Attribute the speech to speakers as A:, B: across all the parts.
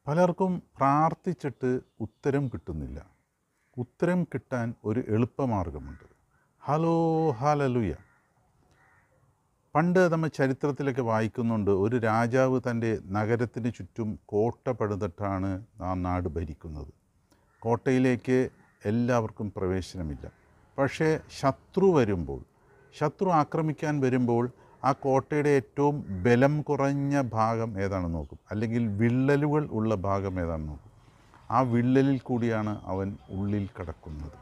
A: പലർക്കും പ്രാർത്ഥിച്ചിട്ട് ഉത്തരം കിട്ടുന്നില്ല. ഉത്തരം കിട്ടാൻ ഒരു എളുപ്പമാർഗമുണ്ട്. Hello hallelujah. പണ്ട് നമ്മൾ ചരിത്രത്തിലൊക്കെ വായിക്കുന്നുണ്ട്, ഒരു രാജാവ് തൻ്റെ നഗരത്തിന് ചുറ്റും കോട്ട പണിതിട്ടാണ് ആ നാട് ഭരിക്കുന്നത്. കോട്ടയിലേക്ക് എല്ലാവർക്കും പ്രവേശനമില്ല. പക്ഷേ ശത്രു ആക്രമിക്കാൻ വരുമ്പോൾ ആ കോട്ടയുടെ ഏറ്റവും ബലം കുറഞ്ഞ ഭാഗം ഏതാണെന്ന് നോക്കും, അല്ലെങ്കിൽ വിള്ളലുകൾ ഉള്ള ഭാഗം ഏതാണെന്ന് നോക്കും. ആ വിള്ളലിൽ കൂടിയാണ് അവൻ ഉള്ളിൽ കടക്കുന്നത്.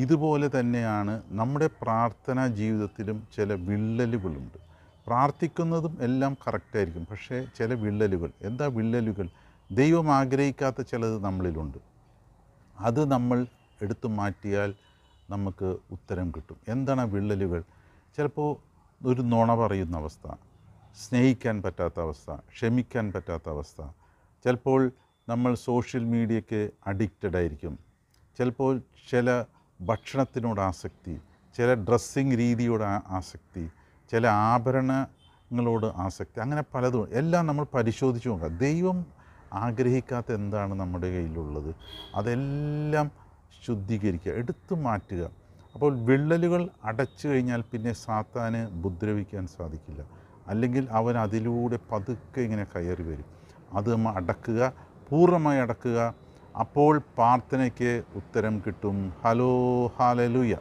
A: ഇതുപോലെ തന്നെയാണ് നമ്മുടെ പ്രാർത്ഥനാ ജീവിതത്തിലും ചില വിള്ളലുകളുണ്ട്. പ്രാർത്ഥിക്കുന്നതും എല്ലാം കറക്റ്റായിരിക്കും, പക്ഷേ ചില വിള്ളലുകൾ. എന്താ വിള്ളലുകൾ? ദൈവം ആഗ്രഹിക്കാത്ത ചിലത് നമ്മളിലുണ്ട്. അത് നമ്മൾ എടുത്തു മാറ്റിയാൽ നമുക്ക് ഉത്തരം കിട്ടും. എന്താണ് ആ വിള്ളലുകൾ? ചിലപ്പോൾ ഒരു നുണ പറയുന്ന അവസ്ഥ, സ്നേഹിക്കാൻ പറ്റാത്ത അവസ്ഥ, ക്ഷമിക്കാൻ പറ്റാത്ത അവസ്ഥ. ചിലപ്പോൾ നമ്മൾ സോഷ്യൽ മീഡിയയ്ക്ക് അഡിക്റ്റഡ് ആയിരിക്കും. ചിലപ്പോൾ ചില ഭക്ഷണത്തിനോട് ആസക്തി, ചില ഡ്രസ്സിങ് രീതിയോട് ആസക്തി, ചില ആഭരണങ്ങളോട് ആസക്തി, അങ്ങനെ പലതും. എല്ലാം നമ്മൾ പരിശോധിച്ച് നോക്കുക. ദൈവം ആഗ്രഹിക്കാത്ത എന്താണ് നമ്മുടെ കയ്യിലുള്ളത്, അതെല്ലാം ശുദ്ധീകരിക്കുക, എടുത്തു മാറ്റുക. അപ്പോൾ വിള്ളലുകൾ അടച്ചു കഴിഞ്ഞാൽ പിന്നെ സാത്താന് ഉപദ്രവിക്കാൻ സാധിക്കില്ല. അല്ലെങ്കിൽ അവൻ അതിലൂടെ പതുക്കെ ഇങ്ങനെ കയറി വരും. അത് നമ്മൾ അടക്കുക, പൂർണ്ണമായി അടക്കുക. അപ്പോൾ പ്രാർത്ഥനയ്ക്ക് ഉത്തരം കിട്ടും. Hello hallelujah.